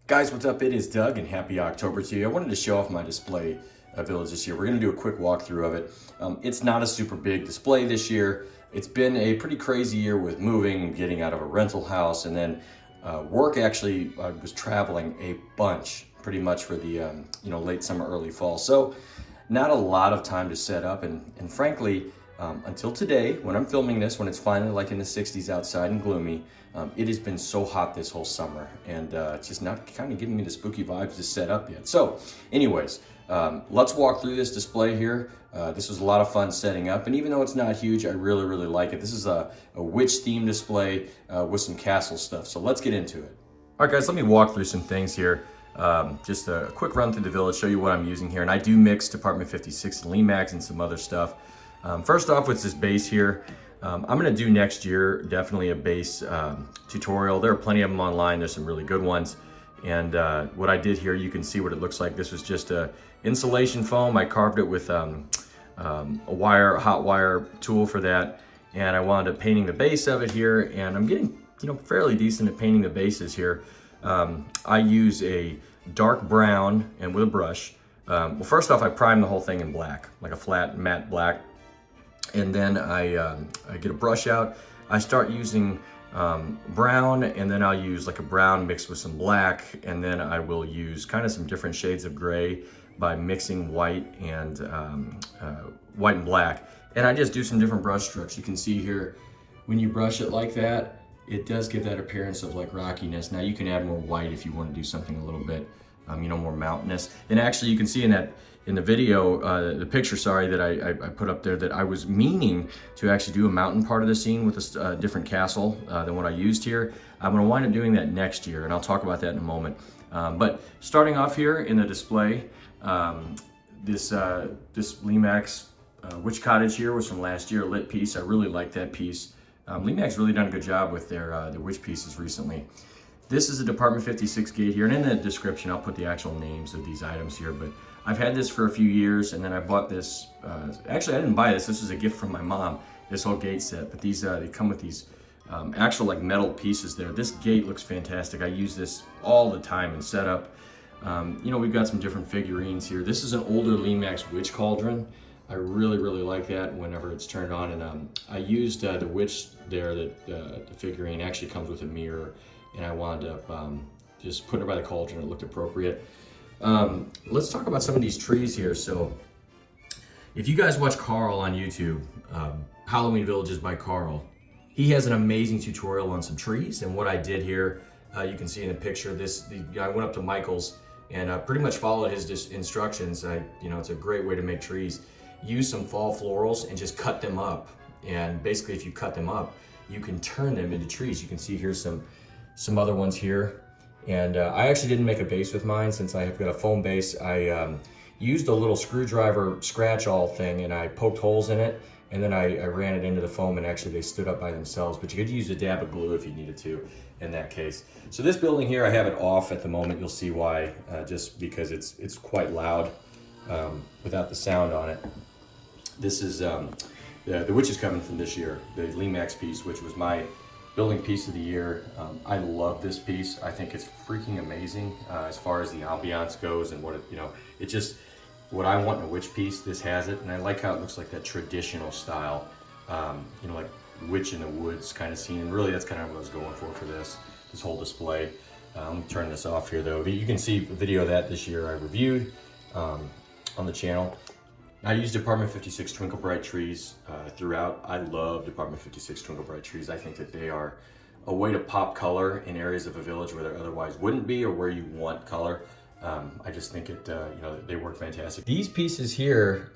Guys, what's up? It is Doug, and happy October to you. I wanted to show off my display village this year. We're going to do a quick walkthrough of it. It's not a super big display this year. It's been a pretty crazy year with moving, getting out of a rental house, and then work. Actually, I was traveling a bunch, pretty much for the late summer, early fall. So not a lot of time to set up, and frankly, until today, when I'm filming this, when it's finally like in the 60s outside and gloomy, it has been so hot this whole summer, and it's just not kind of giving me the spooky vibes to set up yet. So anyways, let's walk through this display here. This was a lot of fun setting up, and even though it's not huge, I really, really like it. This is a witch theme display with some castle stuff, so let's get into it. All right, guys, let me walk through some things here. Just a quick run through the village, show you what I'm using here, and I do mix Department 56 and Lemax and some other stuff. First off, with this base here, I'm going to do next year definitely a base tutorial. There are plenty of them online. There's some really good ones. And what I did here, you can see what it looks like. This was just a insulation foam. I carved it with a hot wire tool for that. And I wound up painting the base of it here. And I'm getting fairly decent at painting the bases here. I use a dark brown and with a brush. Well, first off, I prime the whole thing in black, like a flat matte black. And then I get a brush out. I start using brown, and then I'll use like a brown mixed with some black, and then I will use kind of some different shades of gray by mixing white and black. And I just do some different brush strokes. You can see here, when you brush it like that, it does give that appearance of like rockiness. Now you can add more white if you want to do something a little bit more mountainous. And actually, you can see in the video, the picture, that I put up there, that I was meaning to actually do a mountain part of the scene with a different castle than what I used here. I'm going to wind up doing that next year, and I'll talk about that in a moment. But starting off here in the display, this Lemax Witch Cottage here was from last year, a lit piece. I really like that piece. Lemax really done a good job with their witch pieces recently. This is a Department 56 gate here, and in the description I'll put the actual names of these items here, but I've had this for a few years, and then I bought this, actually I didn't buy this, this was a gift from my mom, this whole gate set, but these, they come with these actual like metal pieces there. This gate looks fantastic. I use this all the time in setup. We've got some different figurines here. This is an older Lemax witch cauldron. I really, really like that whenever it's turned on, and I used the witch there, the figurine actually comes with a mirror, and I wound up just putting it by the cauldron. It looked appropriate. Let's talk about some of these trees here. So if you guys watch Carl on YouTube, Halloween Villages by Carl, he has an amazing tutorial on some trees. And what I did here, you can see in the picture, I went up to Michael's and pretty much followed his instructions. It's a great way to make trees. Use some fall florals and just cut them up. And basically, if you cut them up, you can turn them into trees. You can see here's some other ones here. And I actually didn't make a base with mine since I have got a foam base. I used a little screwdriver scratch-all thing, and I poked holes in it, and then I ran it into the foam, and actually they stood up by themselves. But you could use a dab of glue if you needed to in that case. So this building here, I have it off at the moment. You'll see why, just because it's quite loud without the sound on it. This is the Witch's Coven from this year, the Lemax piece, which was my building piece of the year. I love this piece. I think it's freaking amazing as far as the ambiance goes, and what it's just what I want in a witch piece. This has it, and I like how it looks like that traditional style, like witch in the woods kind of scene. And really, that's kind of what I was going for this whole display. Let me turn this off here though. You can see a video of that this year I reviewed on the channel. I use Department 56 Twinkle Brite trees throughout. I love Department 56 Twinkle Brite trees. I think that they are a way to pop color in areas of a village where there otherwise wouldn't be, or where you want color. I just think they work fantastic. These pieces here,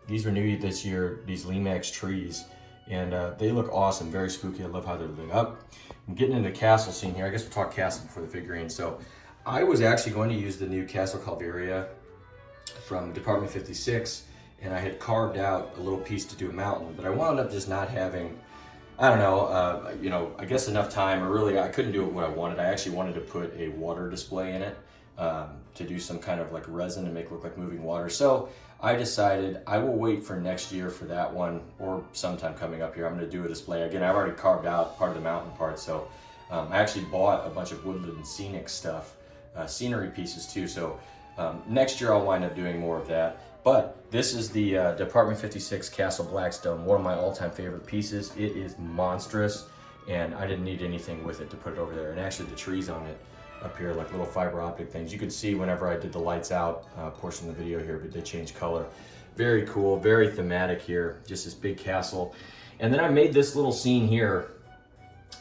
these were new this year, these Lemax trees, and they look awesome, very spooky. I love how they're lit up. I'm getting into the castle scene here. I guess we'll talk castle before the figurine. So I was actually going to use the new Castle Calvaria from Department 56, and I had carved out a little piece to do a mountain, but I wound up just not having, I don't know, you know, I guess enough time, or really I couldn't do it what I wanted. I actually wanted to put a water display in it to do some kind of like resin to make it look like moving water. So I decided I will wait for next year for that one, or sometime coming up here. I'm going to do a display. Again, I've already carved out part of the mountain part, so I actually bought a bunch of woodland and scenic stuff, scenery pieces too. So next year I'll wind up doing more of that. But this is the Department 56 Castle Blackstone, one of my all-time favorite pieces. It is monstrous, and I didn't need anything with it to put it over there. And actually the trees on it up here, like little fiber optic things. You could see whenever I did the lights out portion of the video here, but they changed color. Very cool, very thematic here, just this big castle. And then I made this little scene here.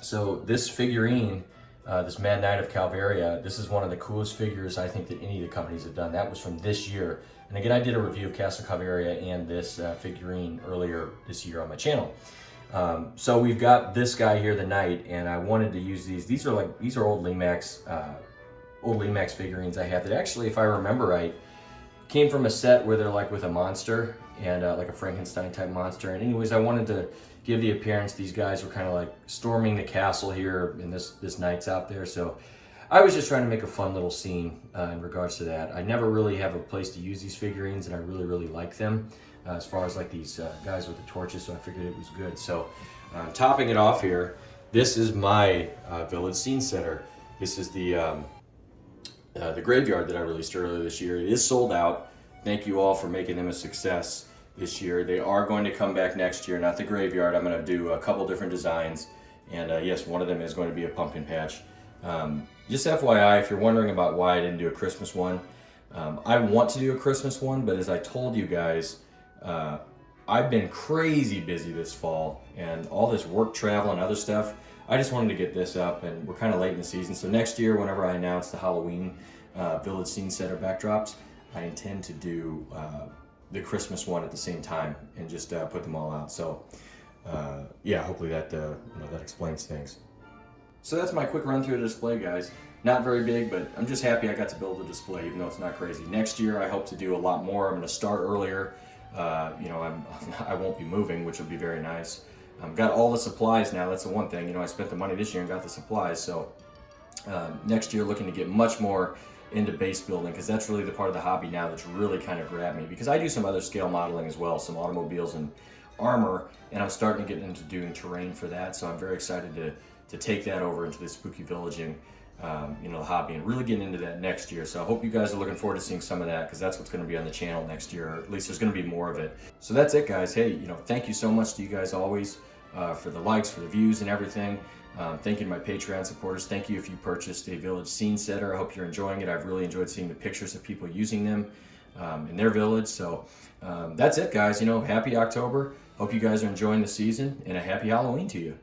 So this figurine, this Mad Knight of Calvaria, this is one of the coolest figures I think that any of the companies have done. That was from this year. And again, I did a review of Castle Calvaria and this figurine earlier this year on my channel. So we've got this guy here, the Knight, and I wanted to use these. These are old Lemax figurines I have that actually, if I remember right, came from a set where they're like with a monster and like a Frankenstein type monster. And anyways, I wanted to give the appearance. These guys were kind of like storming the castle here, and this knight's out there. So I was just trying to make a fun little scene in regards to that. I never really have a place to use these figurines, and I really, really like them as far as like these guys with the torches, so I figured it was good. So topping it off here, this is my village scene setter. This is the graveyard that I released earlier this year. It is sold out. Thank you all for making them a success this year. They are going to come back next year, not the graveyard. I'm going to do a couple different designs, and yes, one of them is going to be a pumpkin patch. Just FYI, if you're wondering about why I didn't do a Christmas one, I want to do a Christmas one, but as I told you guys, I've been crazy busy this fall, and all this work, travel, and other stuff. I just wanted to get this up, and we're kind of late in the season. So next year, whenever I announce the Halloween Village Scene Setter backdrops, I intend to do the Christmas one at the same time and just put them all out. So yeah, hopefully that that explains things. So that's my quick run through the display, guys. Not very big, but I'm just happy I got to build a display, even though it's not crazy. Next year, I hope to do a lot more. I'm going to start earlier. You know, I won't be moving, which will be very nice. I've got all the supplies now. That's the one thing. You know, I spent the money this year and got the supplies. So next year, looking to get much more into base building, because that's really the part of the hobby now that's really kind of grabbed me. Because I do some other scale modeling as well, some automobiles and armor, and I'm starting to get into doing terrain for that. So I'm very excited to take that over into the spooky villaging, you know, hobby, and really get into that next year. So I hope you guys are looking forward to seeing some of that, because that's what's going to be on the channel next year, or at least there's going to be more of it. So that's it, guys. Hey, you know, thank you so much to you guys always for the likes, for the views and everything. Thank you to my Patreon supporters. Thank you if you purchased a village scene setter. I hope you're enjoying it. I've really enjoyed seeing the pictures of people using them in their village. So that's it, guys. You know, happy October. Hope you guys are enjoying the season, and a happy Halloween to you.